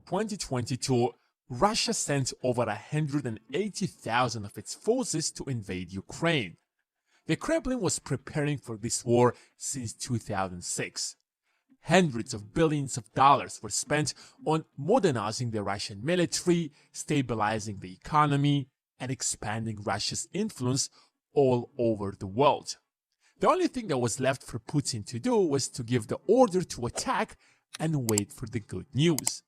2022, Russia sent over 180,000 of its forces to invade Ukraine. The Kremlin was preparing for this war since 2006. Hundreds of billions of dollars were spent on modernizing the Russian military, stabilizing the economy, and expanding Russia's influence all over the world. The only thing that was left for Putin to do was to give the order to attack and wait for the good news.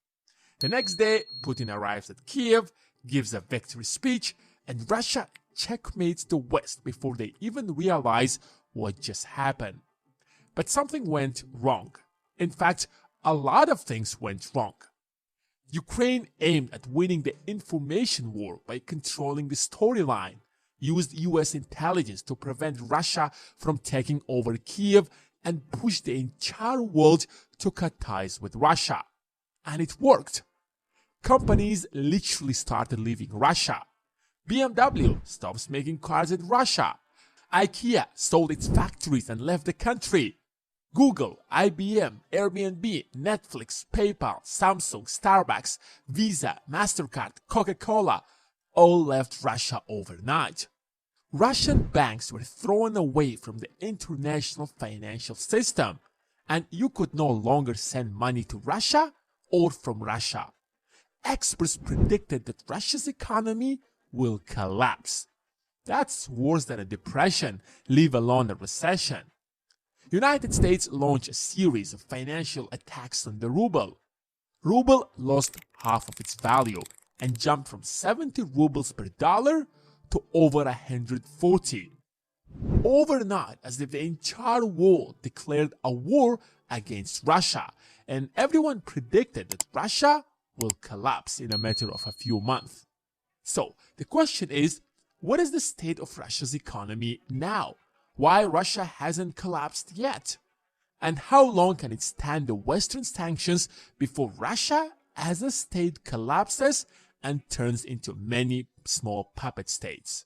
The next day, Putin arrives at Kiev, gives a victory speech, and Russia checkmates the West before they even realize what just happened. But something went wrong. In fact, a lot of things went wrong. Ukraine aimed at winning the information war by controlling the storyline, used US intelligence to prevent Russia from taking over Kiev, and pushed the entire world to cut ties with Russia. And it worked. Companies literally started leaving Russia. BMW stops making cars in Russia. IKEA sold its factories and left the country. Google, IBM, Airbnb, Netflix, PayPal, Samsung, Starbucks, Visa, MasterCard, Coca-Cola all left Russia overnight. Russian banks were thrown away from the international financial system, and you could no longer send money to Russia or from Russia. Experts predicted that Russia's economy will collapse. That's worse than a depression, leave alone a recession. United States launched a series of financial attacks on the ruble. Ruble lost half of its value and jumped from 70 rubles per dollar to over 140. Overnight, as if the entire world declared a war against Russia, and everyone predicted that Russia will collapse in a matter of a few months. So, the question is, what is the state of Russia's economy now? Why Russia hasn't collapsed yet? And how long can it stand the Western sanctions before Russia as a state collapses and turns into many small puppet states?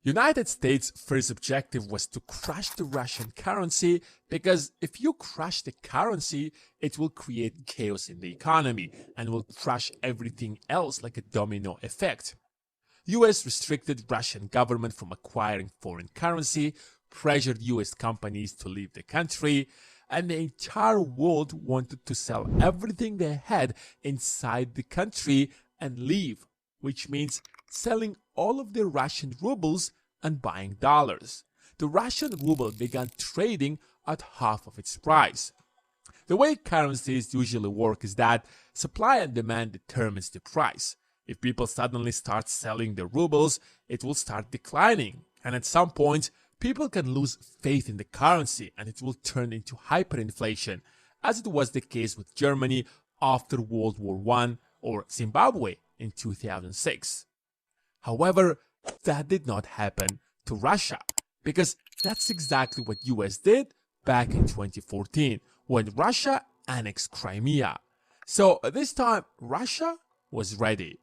United States' first objective was to crush the Russian currency, because if you crush the currency, it will create chaos in the economy and will crush everything else like a domino effect. US restricted Russian government from acquiring foreign currency, pressured US companies to leave the country, and the entire world wanted to sell everything they had inside the country and leave, which means selling all of their Russian rubles and buying dollars. The Russian ruble began trading at half of its price. The way currencies usually work is that supply and demand determines the price. If people suddenly start selling their rubles, it will start declining, and at some point, people can lose faith in the currency and it will turn into hyperinflation, as it was the case with Germany after World War I or Zimbabwe in 2006. However, that did not happen to Russia, because that's exactly what US did back in 2014 when Russia annexed Crimea. So this time, was ready.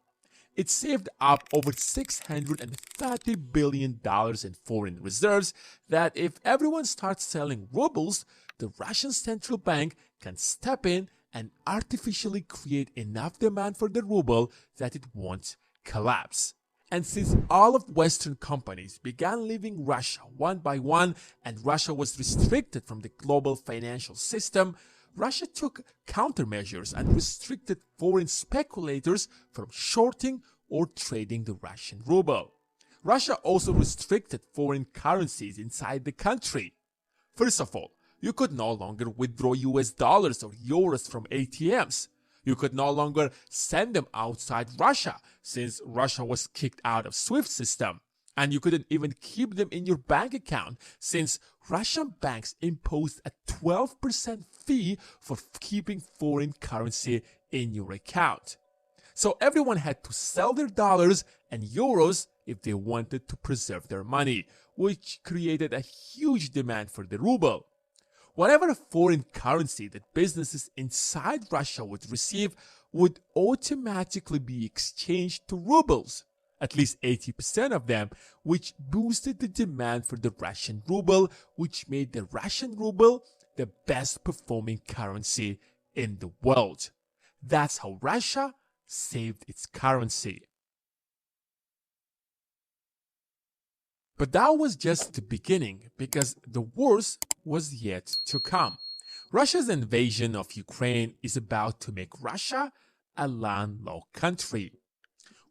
It saved up over $630 billion in foreign reserves that if everyone starts selling rubles, the Russian central bank can step in and artificially create enough demand for the ruble that it won't collapse. And since all of Western companies began leaving Russia one by one and Russia was restricted from the global financial system, Russia took countermeasures and restricted foreign speculators from shorting or trading the Russian ruble. Russia also restricted foreign currencies inside the country. First of all, you could no longer withdraw US dollars or euros from ATMs. You could no longer send them outside Russia, since Russia was kicked out of SWIFT system. And you couldn't even keep them in your bank account, since Russian banks imposed a 12% fee for keeping foreign currency in your account. So everyone had to sell their dollars and euros if they wanted to preserve their money, which created a huge demand for the ruble. Whatever foreign currency that businesses inside Russia would receive would automatically be exchanged to rubles, at least 80% of them, which boosted the demand for the Russian ruble, which made the Russian ruble the best performing currency in the world. That's how Russia saved its currency. But that was just the beginning, because the worst was yet to come. Russia's invasion of Ukraine is about to make Russia a landlocked country.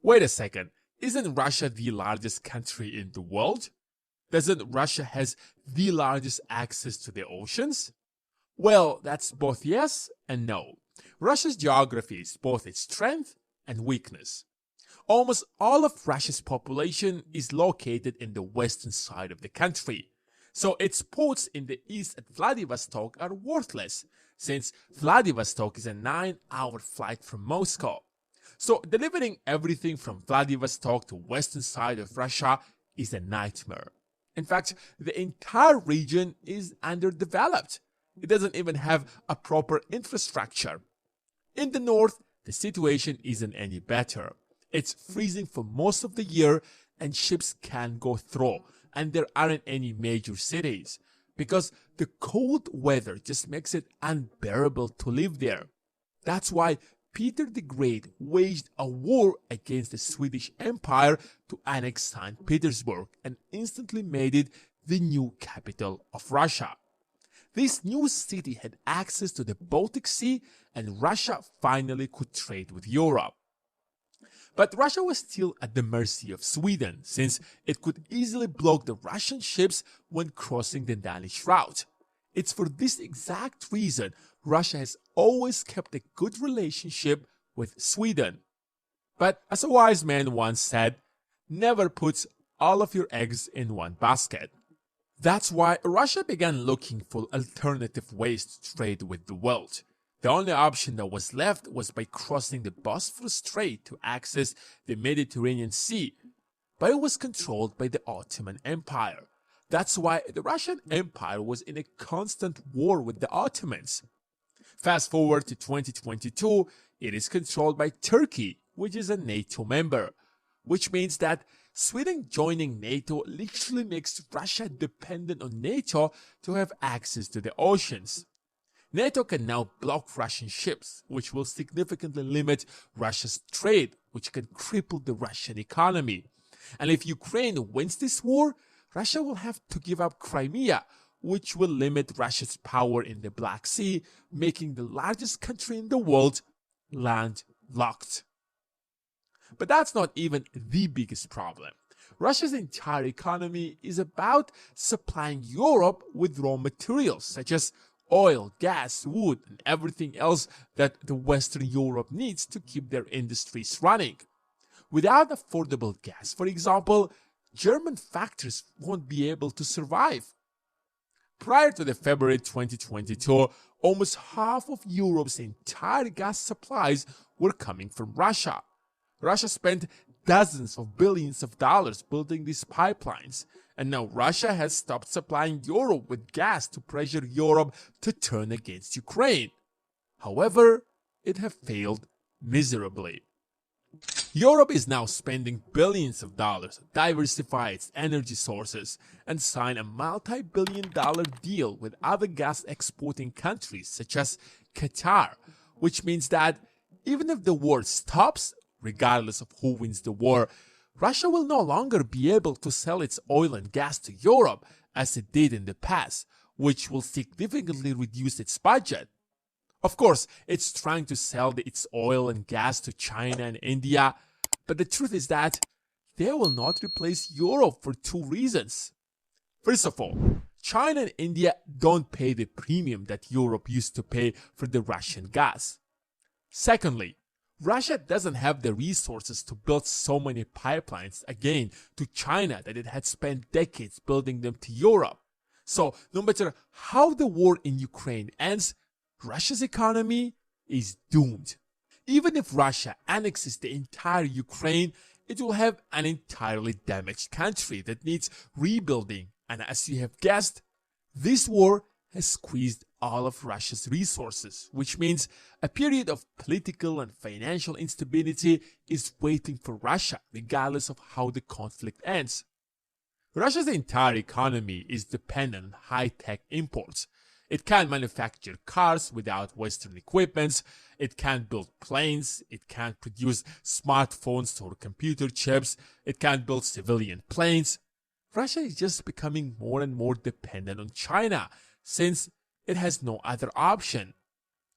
Wait a second, isn't Russia the largest country in the world? Doesn't Russia has the largest access to the oceans? Well, that's both yes and no. Russia's geography is both its strength and weakness. Almost all of Russia's population is located in the western side of the country. So its ports in the east at Vladivostok are worthless, since Vladivostok is a 9-hour flight from Moscow. So delivering everything from Vladivostok to western side of Russia is a nightmare. In fact, the entire region is underdeveloped. It doesn't even have a proper infrastructure. In the north, the situation isn't any better. It's freezing for most of the year and ships can't go through, and there aren't any major cities because the cold weather just makes it unbearable to live there. That's why Peter the Great waged a war against the Swedish Empire to annex St. Petersburg and instantly made it the new capital of Russia. This new city had access to the Baltic Sea, and Russia finally could trade with Europe. But Russia was still at the mercy of Sweden, since it could easily block the Russian ships when crossing the Danish route. It's for this exact reason Russia has always kept a good relationship with Sweden. But as a wise man once said, never put all of your eggs in one basket. That's why Russia began looking for alternative ways to trade with the world. The only option that was left was by crossing the Bosphorus Strait to access the Mediterranean Sea, but it was controlled by the Ottoman Empire. That's why the Russian Empire was in a constant war with the Ottomans. Fast forward to 2022, it is controlled by Turkey, which is a NATO member, which means that Sweden joining NATO literally makes Russia dependent on NATO to have access to the oceans. NATO can now block Russian ships, which will significantly limit Russia's trade, which can cripple the Russian economy. And if Ukraine wins this war, Russia will have to give up Crimea, which will limit Russia's power in the Black Sea, making the largest country in the world landlocked. But that's not even the biggest problem. Russia's entire economy is about supplying Europe with raw materials such as oil, gas, wood, and everything else that the Western Europe needs to keep their industries running. Without affordable gas, for example, German factories won't be able to survive. Prior to the February 2022, almost half of Europe's entire gas supplies were coming from Russia. Russia spent dozens of billions of dollars building these pipelines, and now Russia has stopped supplying Europe with gas to pressure Europe to turn against Ukraine. However, it has failed miserably. Europe is now spending billions of dollars to diversify its energy sources and sign a multi-billion-dollar deal with other gas exporting countries such as Qatar, which means that even if the war stops, regardless of who wins the war, Russia will no longer be able to sell its oil and gas to Europe as it did in the past, which will significantly reduce its budget. Of course, it's trying to sell its oil and gas to China and India, but the truth is that they will not replace Europe for two reasons. First of all, China and India don't pay the premium that Europe used to pay for the Russian gas. Secondly, Russia doesn't have the resources to build so many pipelines again to China that it had spent decades building them to Europe. So no matter how the war in Ukraine ends, Russia's economy is doomed. Even if Russia annexes the entire Ukraine, it will have an entirely damaged country that needs rebuilding. And as you have guessed, this war has squeezed all of Russia's resources, which means a period of political and financial instability is waiting for Russia, regardless of how the conflict ends. Russia's entire economy is dependent on high-tech imports. It can't manufacture cars without Western equipment. It can't build planes. It can't produce smartphones or computer chips. It can't build civilian planes. Russia is just becoming more and more dependent on China since it has no other option.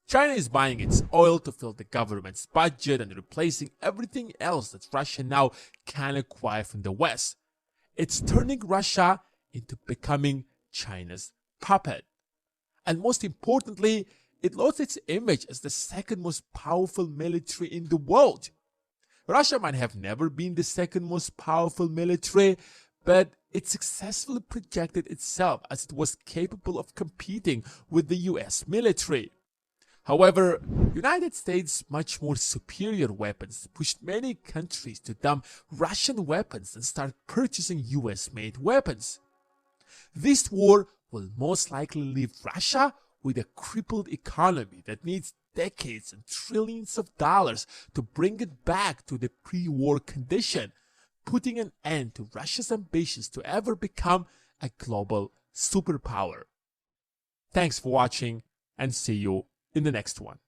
China is buying its oil to fill the government's budget and replacing everything else that Russia now can acquire from the West. It's turning Russia into becoming China's puppet. And most importantly, it lost its image as the second most powerful military in the world. Russia might have never been the second most powerful military, but it successfully projected itself as it was capable of competing with the US military. However, United States' much more superior weapons pushed many countries to dump Russian weapons and start purchasing US-made weapons. This war will most likely leave Russia with a crippled economy that needs decades and trillions of dollars to bring it back to the pre-war condition, putting an end to Russia's ambitions to ever become a global superpower. Thanks for watching and see you in the next one.